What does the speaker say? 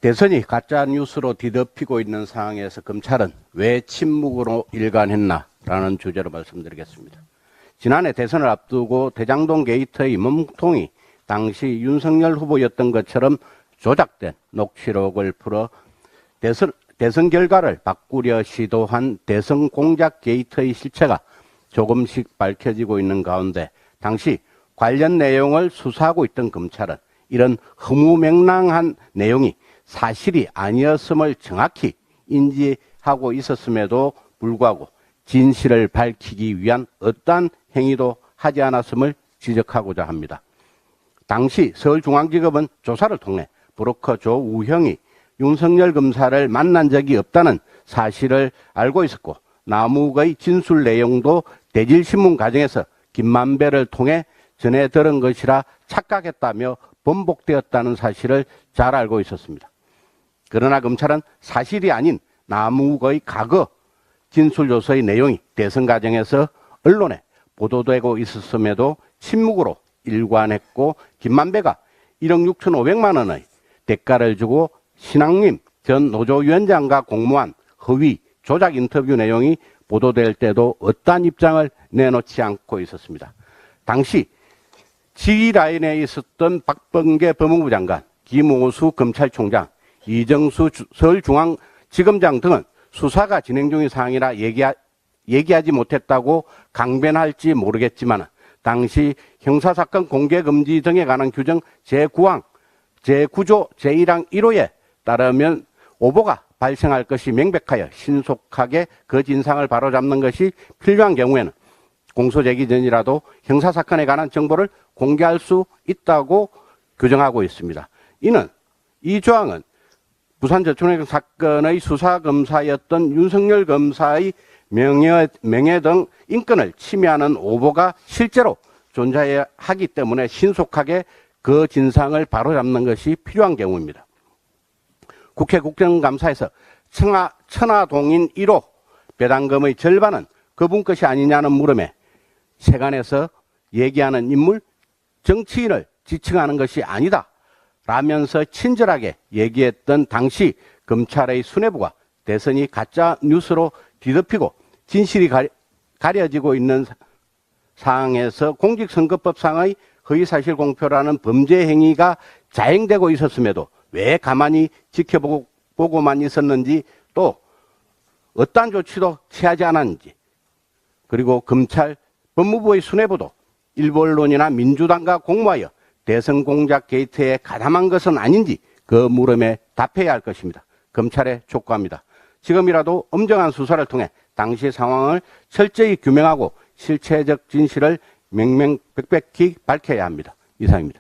대선이 가짜뉴스로 뒤덮이고 있는 상황에서 검찰은 왜 침묵으로 일관했나라는 주제로 말씀드리겠습니다. 지난해 대선을 앞두고 대장동 게이트의 몸통이 당시 윤석열 후보였던 것처럼 조작된 녹취록을 풀어 대선 결과를 바꾸려 시도한 대선 공작 게이트의 실체가 조금씩 밝혀지고 있는 가운데 당시 관련 내용을 수사하고 있던 검찰은 이런 허무맹랑한 내용이 사실이 아니었음을 정확히 인지하고 있었음에도 불구하고 진실을 밝히기 위한 어떠한 행위도 하지 않았음을 지적하고자 합니다. 당시 서울중앙지검은 조사를 통해 브로커 조우형이 윤석열 검사를 만난 적이 없다는 사실을 알고 있었고 남욱의 진술 내용도 대질신문 과정에서 김만배를 통해 전해 들은 것이라 착각했다며 번복되었다는 사실을 잘 알고 있었습니다. 그러나 검찰은 사실이 아닌 남욱의 과거 진술조서의 내용이 대선 과정에서 언론에 보도되고 있었음에도 침묵으로 일관했고 김만배가 1억 6,500만 원의 대가를 주고 신앙림 전 노조위원장과 공모한 허위 조작 인터뷰 내용이 보도될 때도 어떠한 입장을 내놓지 않고 있었습니다. 당시 지휘라인에 있었던 박범계 법무부 장관, 김오수 검찰총장, 이정수 서울중앙지검장 등은 수사가 진행 중인 사항이라 얘기하지 못했다고 강변할지 모르겠지만 당시 형사사건 공개금지 등에 관한 규정 제9항, 제9조 제1항 1호에 따르면 오보가 발생할 것이 명백하여 신속하게 그 진상을 바로잡는 것이 필요한 경우에는 공소제기 전이라도 형사사건에 관한 정보를 공개할 수 있다고 규정하고 있습니다. 이 조항은 부산저축은행 사건의 수사검사였던 윤석열 검사의 명예 등 인권을 침해하는 오보가 실제로 존재하기 때문에 신속하게 그 진상을 바로잡는 것이 필요한 경우입니다. 국회 국정감사에서 천하동인 1호 배당금의 절반은 그분 것이 아니냐는 물음에 세간에서 얘기하는 인물, 정치인을 지칭하는 것이 아니다 라면서 친절하게 얘기했던 당시 검찰의 수뇌부가 대선이 가짜 뉴스로 뒤덮이고 진실이 가려지고 있는 상황에서 공직선거법상의 허위사실 공표라는 범죄 행위가 자행되고 있었음에도 왜 가만히 지켜보고만 있었는지 또 어떠한 조치도 취하지 않았는지 그리고 검찰 법무부의 수뇌부도 일부 언론이나 민주당과 공모하여 대선 공작 게이트에 가담한 것은 아닌지 그 물음에 답해야 할 것입니다. 검찰에 촉구합니다. 지금이라도 엄정한 수사를 통해 당시 상황을 철저히 규명하고 실체적 진실을 명명백백히 밝혀야 합니다. 이상입니다.